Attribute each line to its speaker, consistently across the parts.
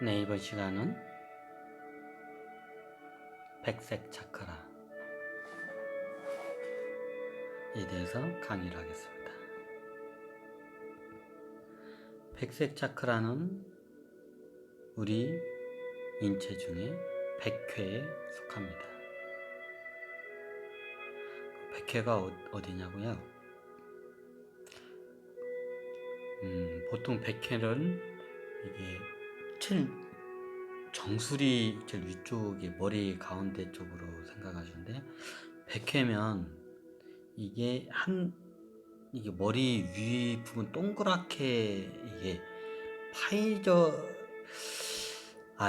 Speaker 1: 네, 이번 시간은 백색 차크라에 대해서 강의를 하겠습니다. 백색 차크라는 우리 인체 중에 백회에 속합니다. 백회가 어디냐고요? 보통 백회는 이게 제일 정수리 제일 위쪽에 머리 가운데 쪽으로 생각하시는데, 백회면 이게 머리 위 부분 동그랗게 이게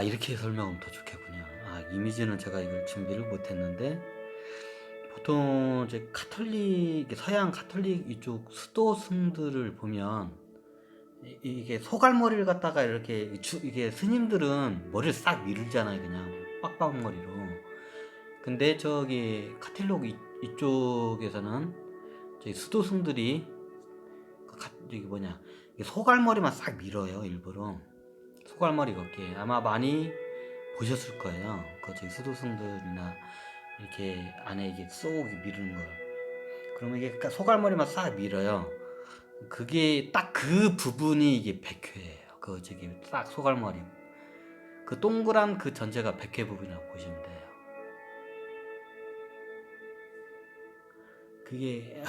Speaker 1: 이렇게 설명하면 더 좋겠군요. 이미지는 제가 이걸 준비를 못했는데, 보통 이제 서양 가톨릭 이쪽 수도승들을 보면 이게 소갈머리를 갖다가 이게 스님들은 머리를 싹 밀잖아요, 그냥 빡빡머리로. 근데 저기 카톨릭 이쪽에서는 저기 수도승들이 소갈머리만 싹 밀어요, 일부러. 소갈머리 걷게 아마 많이 보셨을 거예요. 저기 수도승들이나 이렇게 안에 이게 쏙 미루는 걸. 그러면 이게 소갈머리만 싹 밀어요. 그게 딱 그 부분이 이게 백회예요. 저기 딱 소갈머리. 그 동그란 그 전체가 백회 부분이라고 보시면 돼요. 그게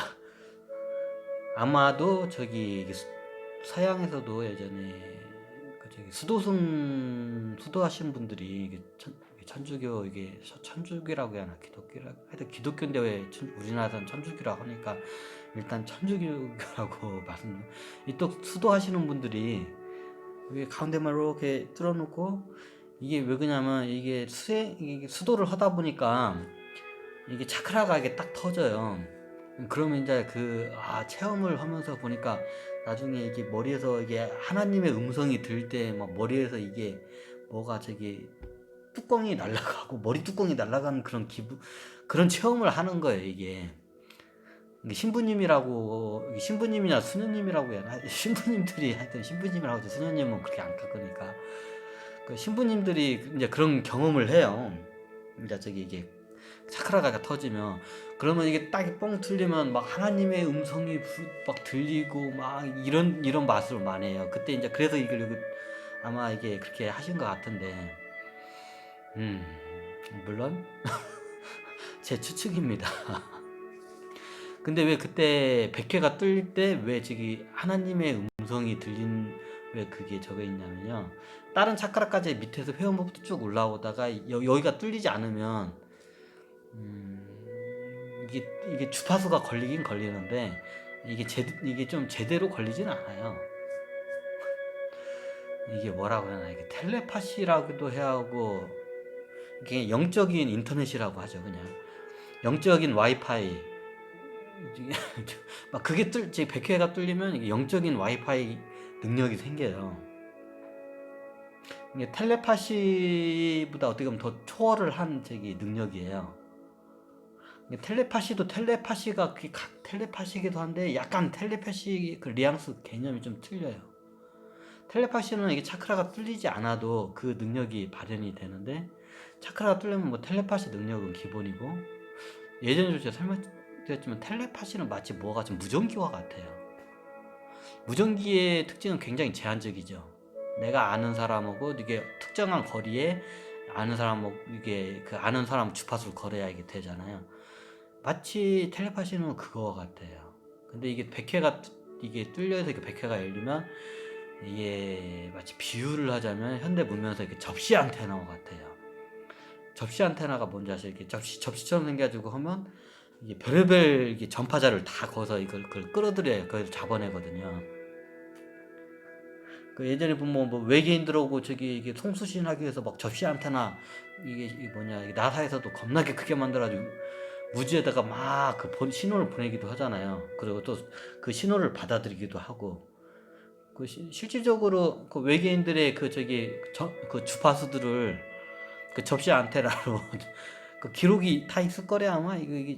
Speaker 1: 아마도 저기 서양에서도 예전에 수도하시는 분들이 천주교, 천주교라고 해야 하나, 기독교라고, 하여튼 기독교인데 왜 우리나라에서는 천주교라고 하니까 일단 천주교라고 또 수도하시는 분들이 여기 가운데만 이렇게 뚫어놓고, 이게 왜 그러냐면 이게 수도를 하다 보니까 이게 차크라가 이게 딱 터져요. 그러면 이제 체험을 하면서 보니까 나중에 이게 머리에서 이게 하나님의 음성이 들 때 막 머리에서 이게 뭐가 뚜껑이 날아가고 머리 뚜껑이 날아가는 그런 그런 체험을 하는 거예요. 이게 신부님이나 수녀님이라고 해야 하나? 신부님들이 하여튼 신부님이라고 하죠. 수녀님은 그렇게 안 깎으니까. 신부님들이 이제 그런 경험을 해요. 이제 이게 차크라가 터지면, 그러면 이게 딱 뻥 뚫리면 막 하나님의 음성이 막 들리고 막 이런 맛을 많이 해요. 그때 이제 그래서 이걸 아마 이게 그렇게 하신 것 같은데, 물론 제 추측입니다. 근데 왜 그때 백회가 뚫릴 때 왜 저기 하나님의 음성이 들린, 왜 그게 적혀 있냐면요, 다른 차크라까지 밑에서 회원부터 쭉 올라오다가 여기가 뚫리지 않으면 이게 주파수가 걸리긴 걸리는데 이게 좀 제대로 걸리진 않아요. 이게 뭐라고 해야 하나, 이게 텔레파시라고도 해야 하고, 이게 영적인 인터넷이라고 하죠. 그냥 영적인 와이파이. 막 그게 백회가 뚫리면 이게 영적인 와이파이 능력이 생겨요. 이게 텔레파시보다 어떻게 보면 더 초월을 한 능력이에요. 텔레파시도 텔레파시가 텔레파시기도 한데, 약간 텔레파시 그 뉘앙스 개념이 좀 틀려요. 텔레파시는 이게 차크라가 뚫리지 않아도 그 능력이 발현이 되는데, 차크라가 뚫리면 뭐 텔레파시 능력은 기본이고, 예전에도 제가 설명드렸지만 텔레파시는 마치 뭐가 좀 무전기와 같아요. 무전기의 특징은 굉장히 제한적이죠. 내가 아는 사람하고 이게 특정한 거리에 아는 사람하고 이게 아는 사람 주파수를 걸어야 이게 되잖아요. 마치 텔레파시는 그거와 같아요. 근데 이게 이게 뚫려서 백회가 열리면, 이게 마치 비유를 하자면 현대 문명에서 이렇게 접시 안테나와 같아요. 접시 안테나가 뭔지 아시죠? 이렇게 접시처럼 생겨가지고 하면 이게 별의별 이게 전파자를 다 거서 그걸 끌어들여요. 그걸 잡아내거든요. 예전에 보면 뭐 외계인들 오고 이게 송수신 하기 위해서 막 접시 안테나, 이게 나사에서도 겁나게 크게 만들어가지고 우주에다가 막 신호를 보내기도 하잖아요. 그리고 또 그 신호를 받아들이기도 하고, 실질적으로 외계인들의 그 주파수들을 접시 안테나로 기록이 다 있을 거래 아마. 이게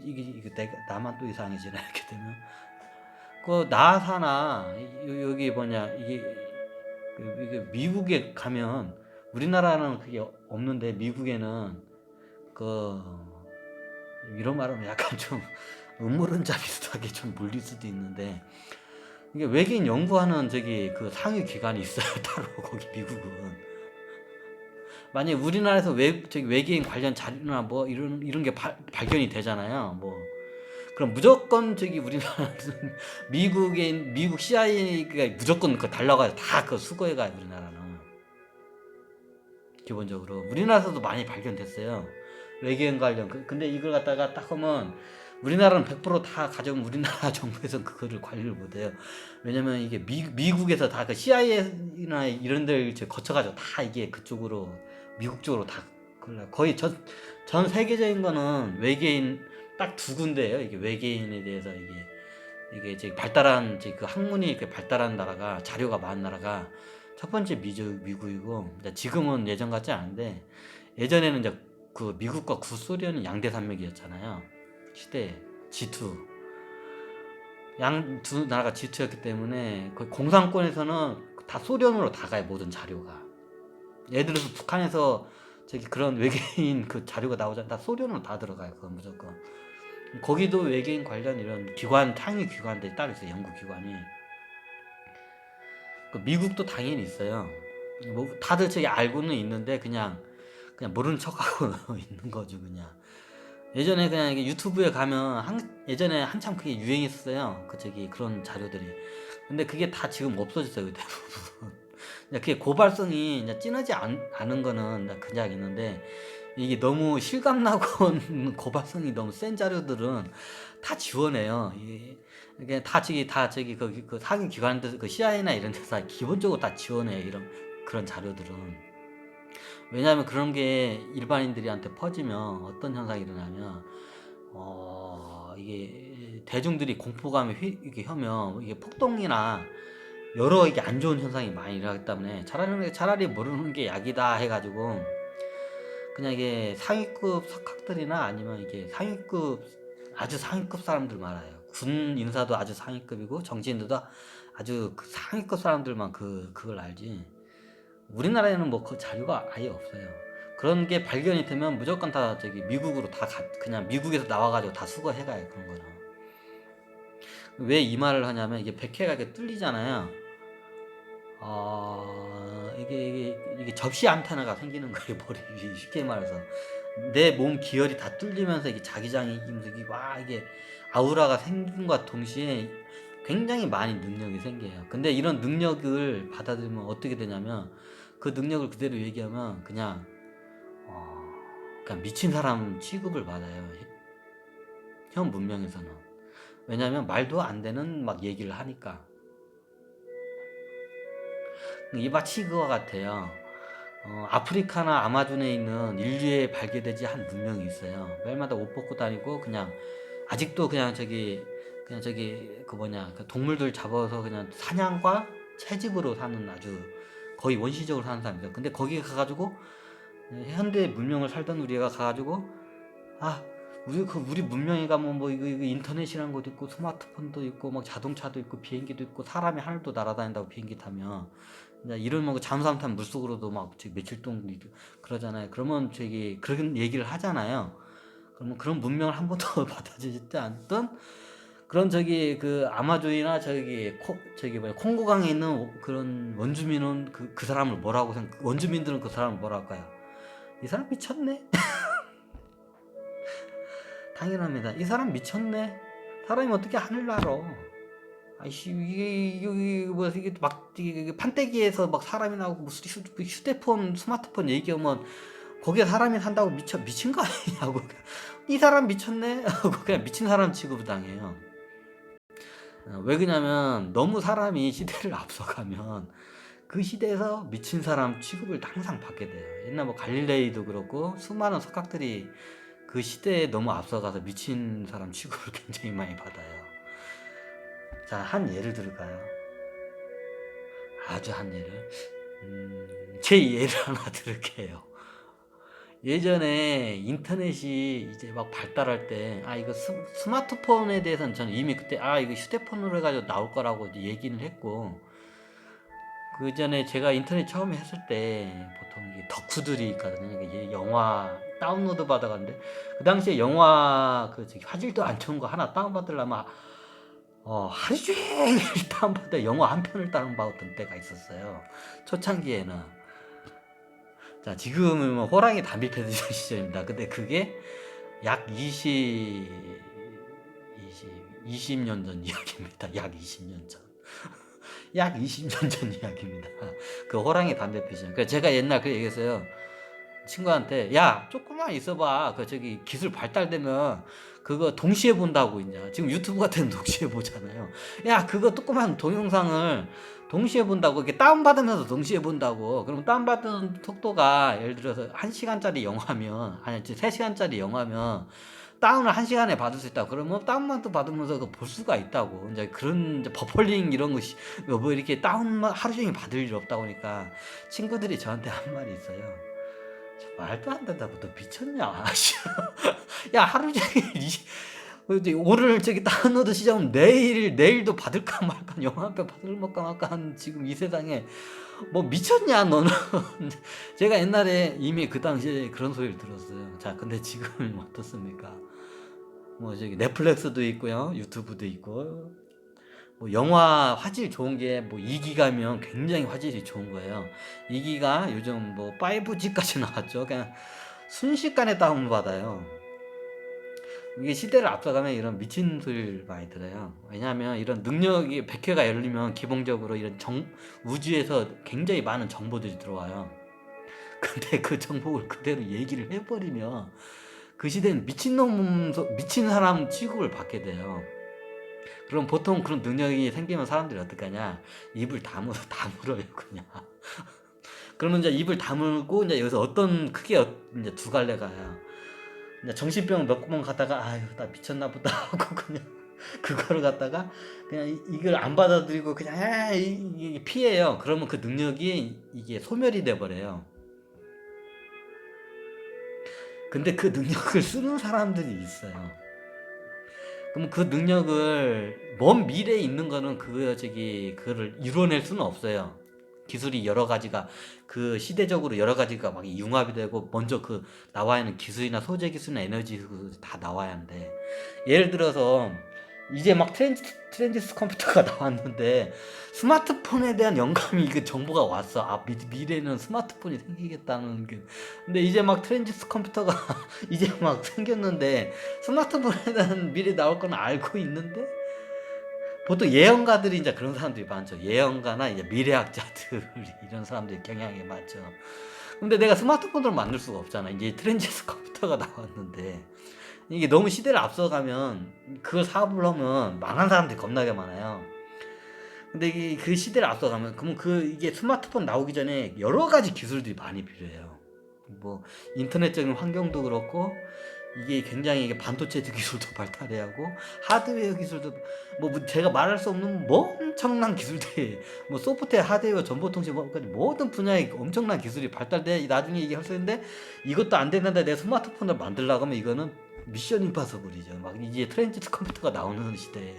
Speaker 1: 나만 또 이상해지나 이렇게 되면. 나사나 여기 이게 미국에 가면 우리나라는 그게 없는데 미국에는 그 이런 말하면 약간 좀 음모론자 비슷하게 좀 물릴 수도 있는데 이게 외계인 연구하는 그 상위 기관이 있어요. 따로 거기 미국은. 만약에 우리나라에서 외계인 관련 자료나 뭐 이런 게 발견이 되잖아요. 뭐 그럼 무조건 우리나라는 미국 CIA가 무조건 그 달라가서 다 그 수거해가요. 우리나라는 기본적으로 우리나라에서도 많이 발견됐어요. 외계인 관련. 근데 이걸 갖다가 딱 하면 우리나라는 100%다 가져오면 우리나라 정부에서 그거를 관리를 못해요. 왜냐면 이게 미국에서 다 그 CIA나 이런 데를 거쳐가지고 다 이게 그쪽으로 미국 쪽으로 다 거의 전 세계적인 거는 외계인 딱 두 군데예요. 이게 외계인에 대해서 이게 이제 발달한 그 학문이 이렇게 발달한 나라가 자료가 많은 나라가 첫 번째 미국이고 지금은 예전 같지 않은데 예전에는 이제 그 미국과 구소련이 양대 산맥이었잖아요. 시대 G2 양 두 나라가 G2였기 때문에 그 공산권에서는 다 소련으로 다 가요. 모든 자료가. 예를 들어서 북한에서 그런 외계인 그 자료가 나오잖아요. 다 소련으로 다 들어가요. 그건 무조건. 거기도 외계인 관련 이런 기관, 상위 기관들이 따로 있어요. 연구기관이. 그 미국도 당연히 있어요. 뭐 다들 알고는 있는데 그냥 모르는 척하고 있는 거죠. 그냥 예전에 그냥 이게 유튜브에 가면 예전에 한참 그게 유행했어요. 그런 자료들이. 근데 그게 다 지금 없어졌어요. 대부분. 그게 고발성이 이제 진하지 않은 거는 그냥 있는데 이게 너무 실감나고 고발성이 너무 센 자료들은 다 지원해요. 이게 다 거기 그 상위 기관들 그 CIA나 이런 데서 기본적으로 다 지원해요. 그런 자료들은. 왜냐하면 그런 게 일반인들한테 퍼지면 어떤 현상이 일어나면 이게 대중들이 공포감에 이게 혀면 이게 폭동이나 여러 이게 안 좋은 현상이 많이 일어나기 때문에 차라리 모르는 게 약이다 해가지고 그냥 이게 상위급 석학들이나 아니면 이게 아주 상위급 사람들 말아요. 군 인사도 아주 상위급이고 정치인들도 아주 상위급 사람들만 그걸 알지. 우리나라에는 뭐 그 자료가 아예 없어요. 그런 게 발견이 되면 무조건 다 미국으로 그냥 미국에서 나와가지고 다 수거해가요. 그런 거는. 왜 이 말을 하냐면 이게 백회가 이렇게 뚫리잖아요. 이게 접시 안테나가 생기는 거예요. 머리 위에 쉽게 말해서 내 몸 기혈이 다 뚫리면서 이게 자기장이 이게 아우라가 생긴과 동시에 굉장히 많이 능력이 생겨요. 근데 이런 능력을 받아들이면 어떻게 되냐면 그 능력을 그대로 얘기하면 그냥 미친 사람 취급을 받아요. 현 문명에서는. 왜냐하면 말도 안 되는 막 얘기를 하니까. 이 마치 그와 같아요. 아프리카나 아마존에 있는 인류에 발견되지 한 문명이 있어요. 매일마다 옷 벗고 다니고 그냥 아직도 그냥 그 동물들 잡아서 그냥 사냥과 채집으로 사는 아주 거의 원시적으로 사는 사람이죠. 근데 거기 가가지고 현대 문명을 살던 우리가 가가지고 우리 문명에 가면 뭐 이거 인터넷이란 것도 있고 스마트폰도 있고 막 자동차도 있고 비행기도 있고 사람이 하늘도 날아다닌다고 비행기 타면 이런 뭐 잠수함 타면 물속으로도 막 며칠 동안 그러잖아요. 그러면 그런 얘기를 하잖아요. 그러면 그런 문명을 한 번도 받아들이지 않던 그런 그 아마존이나 콩고강에 있는 그런 원주민은 그 사람을 뭐라고 원주민들은 그 사람을 뭐라 할까요? 이 사람 미쳤네? 당연합니다. 이 사람 미쳤네? 사람이 어떻게 하늘 날어? 아이씨, 이게 판때기에서 막 사람이 나오고, 휴대폰, 스마트폰 얘기하면, 거기에 사람이 산다고 미친 거 아니냐고. 이 사람 미쳤네? 하고 그냥 미친 사람 취급을 당해요. 왜 그러냐면, 너무 사람이 시대를 앞서가면, 그 시대에서 미친 사람 취급을 항상 받게 돼요. 옛날 뭐 갈릴레이도 그렇고, 수많은 석학들이 그 시대에 너무 앞서가서 미친 사람 취급을 굉장히 많이 받아요. 자, 한 예를 들을까요? 아주 한 예를. 제 예를 하나 들을게요. 예전에 인터넷이 이제 막 발달할 때, 이거 스마트폰에 대해서는 저는 이미 그때, 이거 휴대폰으로 해가지고 나올 거라고 얘기는 했고, 그 전에 제가 인터넷 처음에 했을 때 보통 이게 덕후들이 있거든요. 이게 영화 다운로드 받아갔는데 그 당시에 영화 그 저기 화질도 안 좋은 거 하나 다운받으려면 하루 종일 다운받아 영화 한 편을 다운받았던 때가 있었어요. 초창기에는. 자, 지금은 뭐 호랑이 담배 피던 시절입니다. 근데 그게 약 20년 전 이야기입니다. 약 20년 전. 약 20년 전 이야기입니다. 그 호랑이 담배 피시는. 그 제가 옛날 그 얘기했어요. 친구한테 야 조금만 있어봐. 그 저기 기술 발달되면 그거 동시에 본다고 있냐. 지금 유튜브 같은 동시에 보잖아요. 야 그거 조그만 동영상을 동시에 본다고 이렇게 다운받으면서 동시에 본다고. 그럼 다운받은 속도가 예를 들어서 1시간짜리 영화면 아니 3시간짜리 영화면 다운을 1시간에 받을 수 있다. 그러면 다운만 또 받으면서 볼 수가 있다고. 이제 그런 이제 버펄링 이런 것이 뭐 이렇게 다운만 하루 종일 받을 일 없다 보니까 친구들이 저한테 한 말이 있어요. 말도 안 된다고 너 미쳤냐? 야 하루 종일 오늘 저기 다운로드 시작하면 내일도 받을까 말까 영화 한 편 받을까 말까 한 지금 이 세상에 뭐 미쳤냐 너는. 제가 옛날에 이미 그 당시에 그런 소리를 들었어요. 자 근데 지금은 어떻습니까? 뭐 저기 넷플릭스도 있고요, 유튜브도 있고, 뭐 영화 화질 좋은 게 뭐 2기가면 굉장히 화질이 좋은 거예요. 2기가 요즘 뭐 5G까지 나왔죠. 그냥 순식간에 다운 받아요. 이게 시대를 앞서가면 이런 미친 소리를 많이 들어요. 왜냐하면 이런 능력이 100회가 열리면 기본적으로 이런 우주에서 굉장히 많은 정보들이 들어와요. 근데 그 정보를 그대로 얘기를 해버리면 그 시대는 미친 사람 취급을 받게 돼요. 그럼 보통 그런 능력이 생기면 사람들이 어떻게 하냐? 입을 다물어요, 그냥. 그러면 이제 입을 다물고, 이제 여기서 크게 이제 두 갈래가요. 이제 정신병 몇 번 가다가, 아유, 나 미쳤나 보다 하고 그냥 그거를 갖다가 그냥 이걸 안 받아들이고 그냥, 이게 피해요. 그러면 그 능력이 이게 소멸이 돼버려요. 근데 그 능력을 쓰는 사람들이 있어요. 그럼 그 능력을 먼 미래에 있는 거는 그거를 이뤄낼 수는 없어요. 기술이 여러 가지가 그 시대적으로 여러 가지가 막 융합이 되고 먼저 그 나와야 하는 기술이나 소재 기술이나 에너지 다 나와야 하는데 예를 들어서 이제 막 트랜지스 컴퓨터가 나왔는데 스마트폰에 대한 영감이 그 정보가 왔어. 미래에는 스마트폰이 생기겠다는 게. 근데 이제 막 트랜지스 컴퓨터가 이제 막 생겼는데 스마트폰에 대한 미래 나올 건 알고 있는데 보통 예언가들이 이제 그런 사람들이 많죠. 예언가나 이제 미래학자들 이런 사람들이 경향이 많죠. 근데 내가 스마트폰을 만들 수가 없잖아. 이제 트랜지스 컴퓨터가 나왔는데 이게 너무 시대를 앞서가면 그걸 사업을 하면 망한 사람들이 겁나게 많아요. 근데 이게 그 시대를 앞서가면 그러면 이게 스마트폰 나오기 전에 여러 가지 기술들이 많이 필요해요. 뭐 인터넷적인 환경도 그렇고 이게 굉장히 이게 반도체 기술도 발달해야 하고 하드웨어 기술도 뭐 제가 말할 수 없는 뭐 엄청난 기술들이 뭐 소프트웨어, 하드웨어, 정보통신 뭐까지 모든 분야에 엄청난 기술이 발달돼 나중에 이게 할 수 있는데 이것도 안 되는데 내 스마트폰을 만들려고 하면 이거는 미션 임파서블이죠. 막 이제 트랜지스 컴퓨터가 나오는 시대에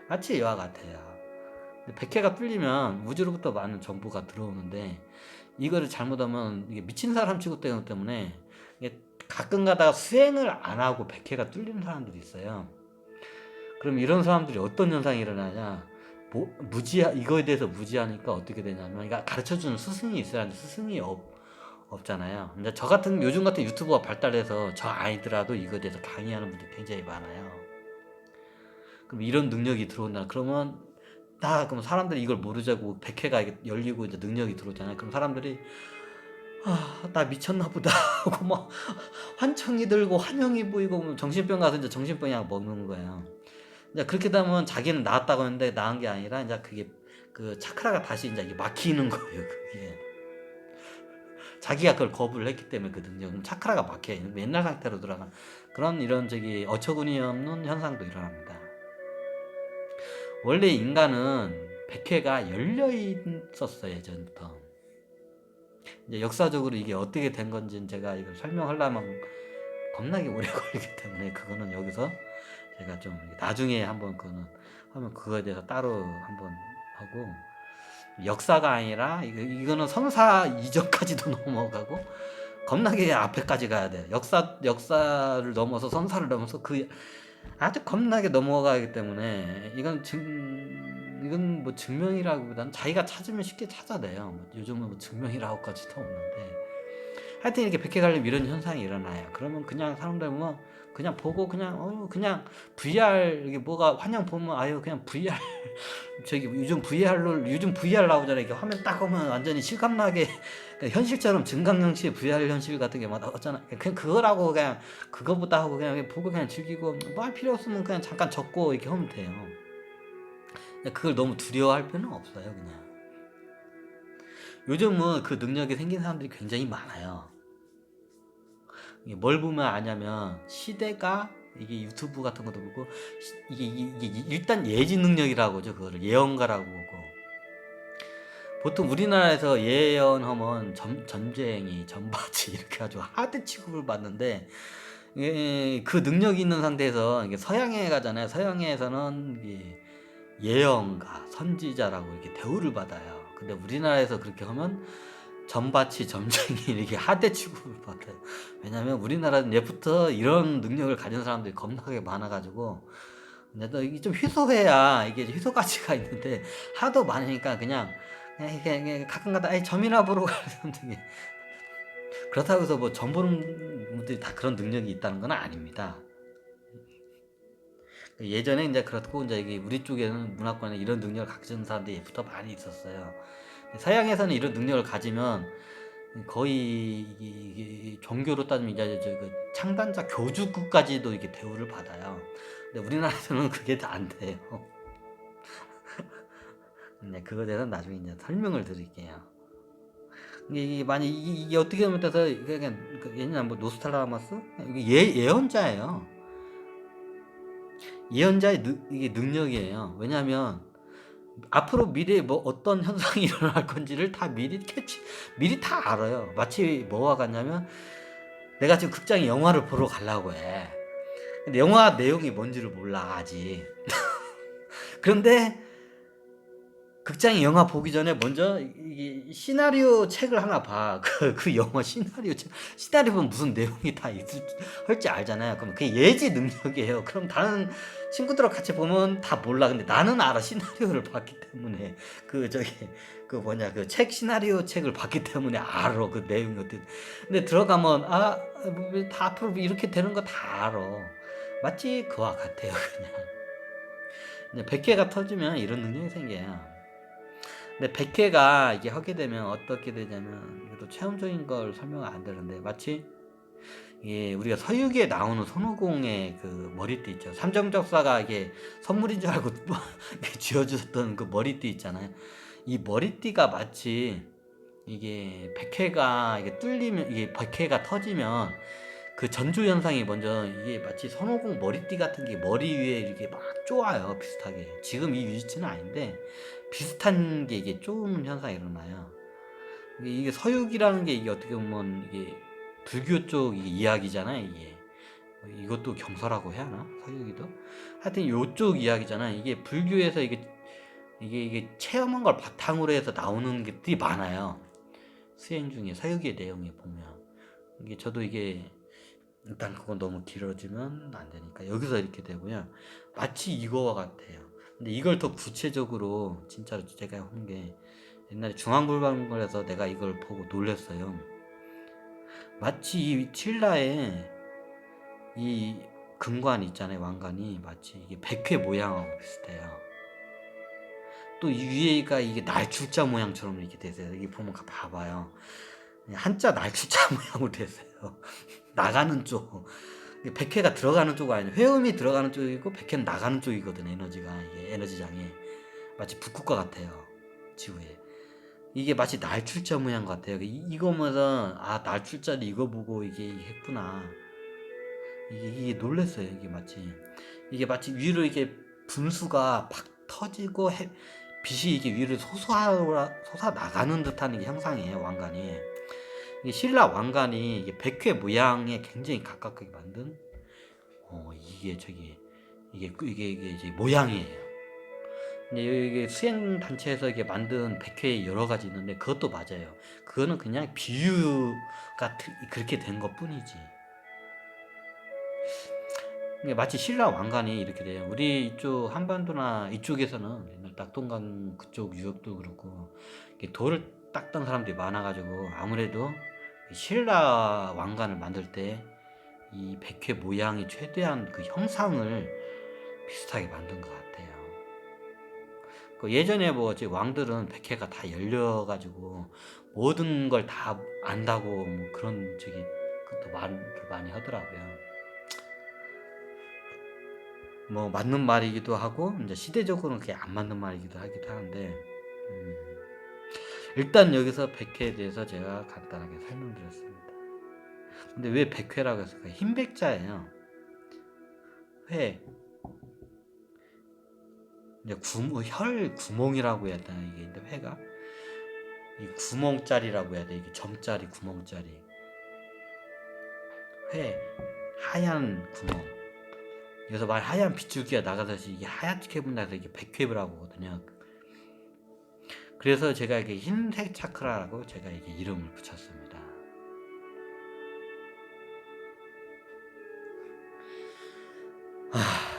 Speaker 1: 마치 이와 같아요. 100회가 뚫리면 우주로부터 많은 정보가 들어오는데 이거를 잘못하면 이게 미친 사람 취급되는 때문에 이게 가끔 가다가 수행을 안 하고 100회가 뚫리는 사람들이 있어요. 그럼 이런 사람들이 어떤 현상이 일어나냐? 이거에 대해서 무지하니까 어떻게 되냐면, 그러니까 가르쳐주는 스승이 있어야 하는데 스승이 없잖아요. 근데 요즘 같은 유튜브가 발달해서 저 아이들아도 이거에 대해서 강의하는 분들이 굉장히 많아요. 그럼 이런 능력이 들어온다. 그러면 그럼 사람들이 이걸 모르자고 100회가 열리고 이제 능력이 들어오잖아요. 그럼 사람들이 나 미쳤나 보다 하고 막 환청이 들고 환영이 보이고 정신병 가서 이제 정신병 약 먹는 거예요. 이제 그렇게 되면 자기는 나았다고 하는데 나은 게 아니라 이제 그게 그 차크라가 다시 이제 이게 막히는 거예요. 그게 자기가 그걸 거부를 했기 때문에 그 능력은 차크라가 막혀요. 옛날 상태로 돌아간 그런 이런 어처구니 없는 현상도 일어납니다. 원래 인간은 100회가 열려 있었어요, 예전부터. 이제 역사적으로 이게 어떻게 된 건지는 제가 이걸 설명하려면 겁나게 오래 걸리기 때문에 그거는 여기서 제가 좀 나중에 한번 하면 그거에 대해서 따로 한번 하고 역사가 아니라 이거는 선사 이전까지도 넘어가고 겁나게 앞에까지 가야 돼요. 역사를 넘어서 선사를 넘어서 그 아주 겁나게 넘어가기 때문에 이건 뭐 증명이라기보다는 자기가 찾으면 쉽게 찾아내요. 뭐 요즘은 뭐 증명이라고까지도 없는데 하여튼 이렇게 백해갈림 이런 현상이 일어나요. 그러면 그냥 사람들 뭐 그냥 보고 그냥 VR 이게 뭐가 환영 보면 아유 그냥 VR 저기 요즘 VR 나오잖아요. 이렇게 화면 딱 오면 완전히 실감나게 현실처럼 증강현실 VR 현실 같은 게 막 나왔잖아. 그냥 그거라고 그냥 그거보다 하고 그냥 보고 그냥 즐기고 뭐 할 필요 없으면 그냥 잠깐 적고 이렇게 하면 돼요. 그걸 너무 두려워할 필요는 없어요. 그냥 요즘은 그 능력이 생긴 사람들이 굉장히 많아요. 이게 뭘 보면 아냐면 시대가 이게 유튜브 같은 것도 보고 이게 일단 예지 능력이라고 하죠. 그거를 예언가라고 보고 보통 우리나라에서 예언하면 전쟁이 전바지 이렇게 아주 하드 취급을 받는데 그 능력이 있는 상태에서 이게 서양에 가잖아요. 서양에서는 이게 예언가 선지자라고 이렇게 대우를 받아요. 근데 우리나라에서 그렇게 하면 전바치 점쟁이 이렇게 하대 취급을 받아요. 왜냐면 우리나라는 예부터 이런 능력을 가진 사람들이 겁나게 많아가지고 근데 또 이게 좀 희소해야 이게 희소 가치가 있는데 하도 많으니까 그냥 가끔가다 점이나 보러 가는 사람들이 그렇다고 해서 뭐 점 보는 분들이 다 그런 능력이 있다는 건 아닙니다. 예전에 이제 그렇고 이제 이게 우리 쪽에는 문화권에 이런 능력을 가진 사람들이 예부터 많이 있었어요. 서양에서는 이런 능력을 가지면 거의 이게 종교로 따지면 이제 그 창단자 교주급까지도 이게 대우를 받아요. 근데 우리나라에서는 그게 다 안 돼요. 네, 그거에 대해서 나중에 이제 설명을 드릴게요. 이게 만약 이게 어떻게 하면 돼서 그냥 옛날 뭐 노스트라다무스 이게 예언자예요. 예언자의 이게 능력이에요. 왜냐하면 앞으로 미래에 뭐 어떤 현상이 일어날 건지를 다 미리 다 알아요. 마치 뭐와 같냐면 내가 지금 극장에 영화를 보러 가려고 해. 근데 영화 내용이 뭔지를 몰라 아직. 그런데 극장에 영화 보기 전에 먼저 이 시나리오 책을 하나 봐. 그 영화 시나리오 보면 무슨 내용이 다 할지 알잖아요. 그럼 그게 예지 능력이에요. 그럼 다른 친구들하고 같이 보면 다 몰라. 근데 나는 알아. 시나리오를 봤기 때문에. 그 책 시나리오 책을 봤기 때문에 알아. 그 내용이 어떻게. 근데 들어가면 다 앞으로 이렇게 되는 거 다 알아. 마치 그와 같아요, 그냥. 100개가 터지면 이런 능력이 생겨요. 근데 100회가 이게 하게 되면 어떻게 되냐면 이것도 체험적인 걸 설명은 안 되는데 마치 이게 우리가 서유기에 나오는 손오공의 그 머리띠 있죠. 삼정적사가 이게 선물인 줄 알고 쥐어주셨던 그 머리띠 있잖아요. 이 머리띠가 마치 이게 100회가 이게 뚫리면 이게 100회가 터지면 그 전조 현상이 먼저 이게 마치 손오공 머리띠 같은 게 머리 위에 이렇게 막 쪼아요. 비슷하게. 지금 이 위치는 아닌데 비슷한 게 이게 쪼는 현상이 일어나요. 이게 서육이라는 게 이게 어떻게 보면 이게 불교 쪽 이야기잖아요. 이게 이것도 경서라고 해야 하나? 서육이도 하여튼 요쪽 이야기잖아요. 이게 불교에서 이게 체험한 걸 바탕으로 해서 나오는 것들이 많아요. 수행 중에 서육의 내용에 보면 이게 저도 이게 일단 그건 너무 길어지면 안 되니까 여기서 이렇게 되고요. 마치 이거와 같아요. 근데 이걸 더 구체적으로 진짜로 제가 한 게 옛날에 중앙불방문에서 내가 이걸 보고 놀랐어요. 마치 이 칠라에 이 금관 있잖아요. 왕관이 마치 이게 백회 모양하고 비슷해요. 또 이 위에가 이게 날출자 모양처럼 이렇게 되세요. 여기 보면 봐봐요. 한자 날출자 모양으로 됐어요. 나가는 쪽. 백회가 들어가는 쪽이 아니라 회음이 들어가는 쪽이고 백회는 나가는 쪽이거든. 에너지가 이게 에너지장이 마치 북극과 같아요. 지구에 이게 마치 날출자 모양 같아요. 이거면서 날출자를 이거 보고 이게 했구나. 이게 놀랬어요. 이게 마치 위로 이게 분수가 팍 터지고 빛이 이게 위로 솟아 나가는 듯한 이게 형상이에요. 왕관이. 이게 신라 왕관이 이게 백회 모양에 굉장히 가깝게 만든 이게 이제 모양이에요. 근데 이게 수행 단체에서 이게 만든 백회 여러 가지 있는데 그것도 맞아요. 그거는 그냥 비유가 그렇게 된 것뿐이지. 이게 마치 신라 왕관이 이렇게 돼요. 우리 이쪽 한반도나 이쪽에서는 옛날 낙동강 그쪽 유역도 그렇고 이렇게 돌을 닦던 사람들이 많아가지고 아무래도 신라 왕관을 만들 때 이 백회 모양이 최대한 그 형상을 비슷하게 만든 것 같아요. 그 예전에 뭐 이제 왕들은 백회가 다 열려가지고 모든 걸 다 안다고 뭐 그런 저기 그것도 많이 하더라고요. 뭐 맞는 말이기도 하고 이제 시대적으로는 그게 안 맞는 말이기도 하기도 하는데 일단 여기서 백회에 대해서 제가 간단하게 설명드렸습니다. 근데 왜 백회라고 했을까요? 흰 백자예요. 회 이제 혈 구멍이라고 해야 되나 이게 근데 회가 이 구멍짜리라고 해야 돼. 이게 점짜리 구멍짜리 회 하얀 구멍. 여기서 말 하얀 빗줄기가 나가서 이게 하얗게 분다해서 이게 백회라고 하거든요. 그래서 제가 이게 흰색 차크라라고 제가 이게 이름을 붙였습니다.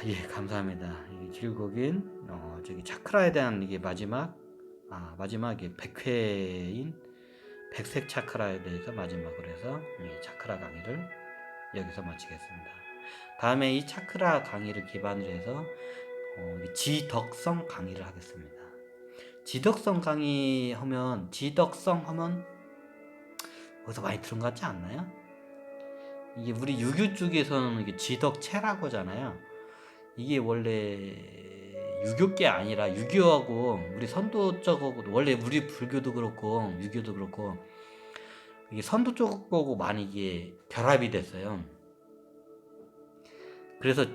Speaker 1: 예, 감사합니다. 이게 길고긴 저기 차크라에 대한 이게 마지막에 백회인 백색 차크라에 대해서 마지막으로 해서 이 차크라 강의를 여기서 마치겠습니다. 다음에 이 차크라 강의를 기반으로 해서 지덕성 강의를 하겠습니다. 지덕성 하면 어디서 많이 들은 것 같지 않나요? 이게 우리 유교 쪽에서는 이게 지덕체라고 하잖아요. 이게 원래 유교계 아니라 유교하고 우리 선도 쪽하고 원래 우리 불교도 그렇고 유교도 그렇고 이게 선도 쪽하고 많이 이게 결합이 됐어요. 그래서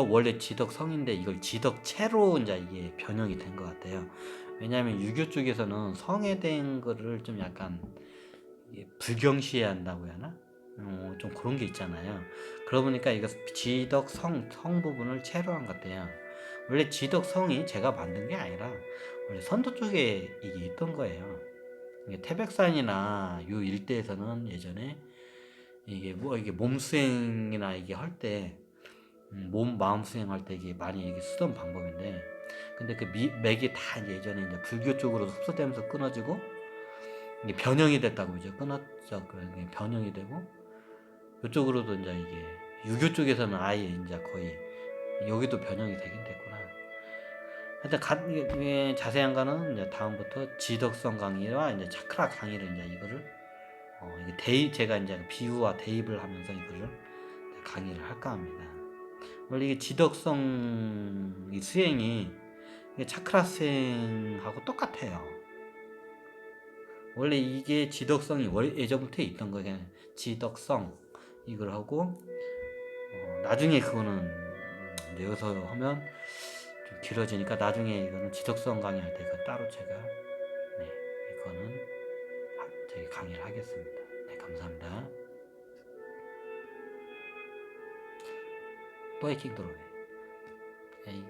Speaker 1: 원래 지덕성인데 이걸 지덕체로 이제 이게 변형이 된 것 같아요. 왜냐하면 유교 쪽에서는 성에 대한 거를 좀 약간 불경시해야 한다고 해야 하나? 좀 그런 게 있잖아요. 그러다 보니까 이거 성 부분을 체로 한 것 같아요. 원래 지덕성이 제가 만든 게 아니라 원래 선도 쪽에 이게 있던 거예요. 이게 태백산이나 요 일대에서는 예전에 이게 몸 수행이나 이게 할 때, 마음 수행할 때 이게 많이 이게 쓰던 방법인데, 근데 그 맥이 다 예전에 이제 불교 쪽으로 흡수되면서 끊어지고, 이게 변형이 됐다고 이제 끊었죠. 그게 변형이 되고, 이쪽으로도 이제 이게 유교 쪽에서는 아예 이제 거의 여기도 변형이 되긴 됐구나. 하여튼 자세한 거는 이제 다음부터 지덕성 강의와 이제 차크라 강의를 이제 이거를 이게 제가 이제 비유와 대입을 하면서 이거를 강의를 할까 합니다. 원래 이게 지덕성 이 수행이 차크라 수행하고 똑같아요. 원래 이게 지덕성이 예전부터 있던 거예요. 지덕성 이걸 하고 나중에 그거는 여기서 하면 좀 길어지니까 나중에 이거는 지덕성 강의할 때 그 따로 제가 이거는 저기 강의를 하겠습니다. 네, 감사합니다. 또 해킹 들어오네. 에이.